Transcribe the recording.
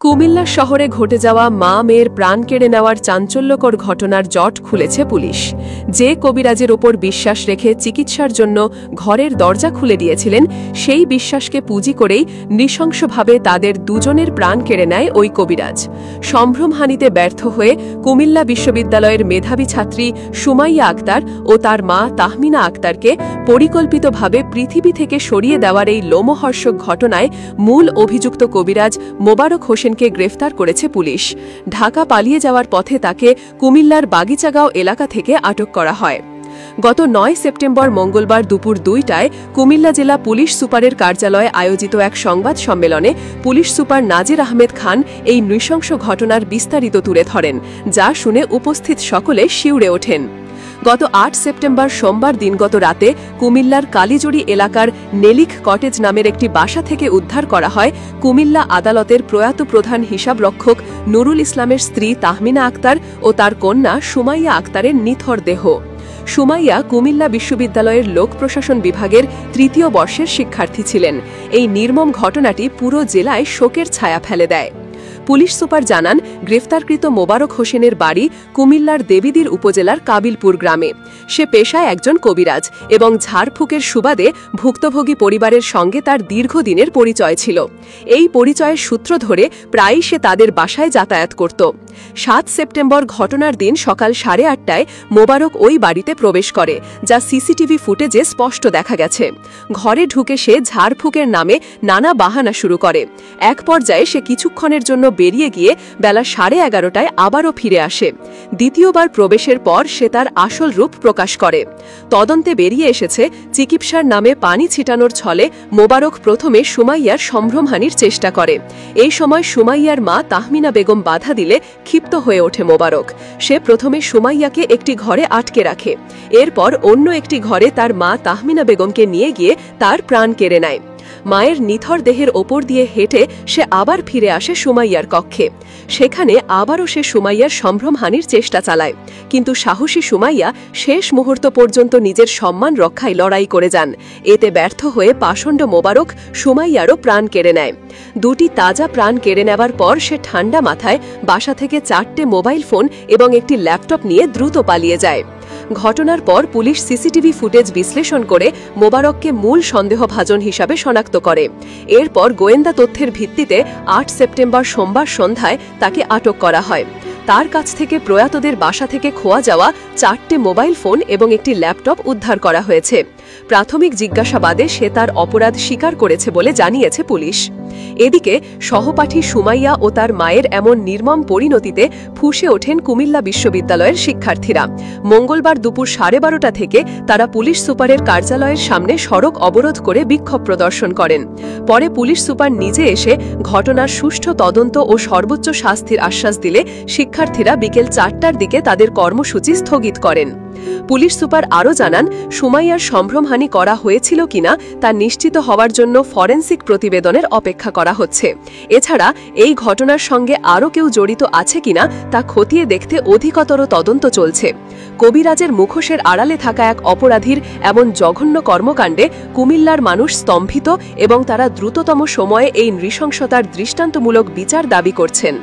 কুমিল্লা শহরে ঘটে যাওয়া মা মেয়ের প্রাণ কেড়ে নেওয়ার চাঞ্চল্যকর ঘটনার জট খুলেছে পুলিশ। যে কবিরাজের ওপর বিশ্বাস রেখে চিকিৎসার জন্য ঘরের দরজা খুলে দিয়েছিলেন, সেই বিশ্বাসকে পুঁজি করেই নৃশংসভাবে তাদের দুজনের প্রাণ কেড়ে নেয় ওই কবিরাজ। সম্ভ্রমহানিতে ব্যর্থ হয়ে কুমিল্লা বিশ্ববিদ্যালয়ের মেধাবী ছাত্রী সুমাইয়া আক্তার ও তার মা তাহমিনা আক্তারকে পরিকল্পিতভাবে পৃথিবী থেকে সরিয়ে দেওয়ার এই লোমহর্ষক ঘটনায় মূল অভিযুক্ত কবিরাজ মোবারক হোসেনকে গ্রেফতার করেছে পুলিশ। ঢাকা পালিয়ে যাওয়ার পথে তাকে কুমিল্লার বাগিচাগাঁও এলাকা থেকে আটক করা হয়। গত 9 সেপ্টেম্বর মঙ্গলবার দুপুর 2টায় কুমিল্লা জেলা পুলিশ সুপারের কার্যালয়ে আয়োজিত এক সংবাদ সম্মেলনে পুলিশ সুপার নাজির আহমেদ খান এই নৃশংস ঘটনার বিস্তারিত তুলে ধরেন, যা শুনে উপস্থিত সকলে শিউরে ওঠেন। গত 8 সেপ্টেম্বর সোমবার দিনগত রাতে কুমিল্লার কালীজুড়ি এলাকার নেলিখ কটেজ নামের একটি বাসা থেকে উদ্ধার করা হয় কুমিল্লা আদালতের প্রয়াত প্রধান হিসাবরক্ষক নুরুল ইসলামের স্ত্রী তাহমিনা আক্তার ও তার কন্যা সুমাইয়া আক্তারের নিথর দেহ। সুমাইয়া কুমিল্লা বিশ্ববিদ্যালয়ের লোক প্রশাসন বিভাগের 3য় বর্ষের শিক্ষার্থী ছিলেন। এই নির্মম ঘটনাটি পুরো জেলায় শোকের ছায়া ফেলে দেয়। পুলিশ সুপার জানান, গ্রেফতারকৃত মোবারক হোসেনের বাড়ি কুমিল্লার দেবীদির উপজেলার কাবিলপুর গ্রামে। সে পেশায় একজন কবিরাজ এবং ঝাড়ফুঁকের সুবাদে ভুক্তভোগী পরিবারের সঙ্গে তার দীর্ঘদিনের পরিচয় ছিল। এই পরিচয়ের সূত্র ধরে প্রায়ই সে তাদের বাসায় যাতায়াত করত। 7 সেপ্টেম্বর ঘটনার দিন সকাল 8:30টায় মোবারক ওই বাড়িতে প্রবেশ করে, যা সিসিটিভি ফুটেজে স্পষ্ট দেখা গেছে। ঘরে ঢুকে সে ঝাড়ফুঁকের নামে নানা বাহানা শুরু করে। এক পর্যায়ে সে কিছুক্ষণের জন্য বেরিয়ে গিয়ে বেলা 11:30টায় আবারও ফিরে আসে। দ্বিতীয়বার প্রবেশের পর সে তার আসল রূপ প্রকাশ করে। তদন্তে বেরিয়ে এসেছে, চিকিৎসার নামে পানি ছিটানোর ছলে মোবারক প্রথমে সুমাইয়ার সম্ভ্রমহানির চেষ্টা করে। এই সময় সুমাইয়ার মা তাহমিনা বেগম বাধা দিলে ক্ষিপ্ত হয়ে ওঠে মোবারক। সে প্রথমে সুমাইয়াকে একটি ঘরে আটকে রাখে। এরপর অন্য একটি ঘরে তার মা তাহমিনা বেগমকে নিয়ে গিয়ে তার প্রাণ কেড়ে নেয়। মায়ের নিথর দেহের ওপর দিয়ে হেঁটে সে আবার ফিরে আসে সুমাইয়ার কক্ষে। সেখানে আবারও সে সুমাইয়ার সম্ভ্রমহানির চেষ্টা চালায়, কিন্তু সাহসী সুমাইয়া শেষ মুহূর্ত পর্যন্ত নিজের সম্মান রক্ষায় লড়াই করে যান। এতে ব্যর্থ হয়ে পাষণ্ড মোবারক সুমাইয়ারও প্রাণ কেড়ে নেয়। দুটি তাজা প্রাণ কেড়ে নেওয়ার পর সে ঠান্ডা মাথায় বাসা থেকে 4টে মোবাইল ফোন এবং একটি ল্যাপটপ নিয়ে দ্রুত পালিয়ে যায়। ঘটনার পর পুলিশ সিসিটিভি ফুটেজ বিশ্লেষণ করে মোবারককে মূল সন্দেহভাজন হিসাবে শনাক্ত করে। এরপর গোয়েন্দা তথ্যের ভিত্তিতে 8 সেপ্টেম্বর সোমবার সন্ধ্যায় তাকে আটক করা হয়। তার কাছ থেকে প্রয়াতদের বাসা থেকে খোয়া যাওয়া 4টে মোবাইল ফোন এবং একটি ল্যাপটপ উদ্ধার করা হয়েছে। প্রাথমিক জিজ্ঞাসাবাদে সে তার অপরাধ স্বীকার করেছে বলে জানিয়েছে পুলিশ। এদিকে সহপাঠী সুমাইয়া ও তার মায়ের এমন নির্মম পরিণতিতে ফুঁসে ওঠেন কুমিল্লা বিশ্ববিদ্যালয়ের শিক্ষার্থীরা। মঙ্গলবার দুপুর 12:30টা থেকে তারা পুলিশ সুপারের কার্যালয়ের সামনে সড়ক অবরোধ করে বিক্ষোভ প্রদর্শন করেন। পরে পুলিশ সুপার নিজে এসে ঘটনার সুষ্ঠু তদন্ত ও সর্বোচ্চ শাস্তির আশ্বাস দিলে শিক্ষার্থীরা বিকেল 4টার দিকে তাদের কর্মসূচি স্থগিত করেন। পুলিশ সুপার আরও জানান, সুমাইয়ার সম্ভ্রমহানি করা হয়েছিল কিনা তা নিশ্চিত হওয়ার জন্য ফরেনসিক প্রতিবেদনের অপেক্ষা করা হচ্ছে। এছাড়া এই ঘটনার সঙ্গে আরও কেউ জড়িত আছে কিনা তা খতিয়ে দেখতে অধিকতর তদন্ত চলছে। কবিরাজের মুখোশের আড়ালে থাকা এক অপরাধীর এমন জঘন্য কর্মকাণ্ডে কুমিল্লার মানুষ স্তম্ভিত এবং তারা দ্রুততম সময়ে এই নৃশংসতার দৃষ্টান্তমূলক বিচার দাবি করছেন।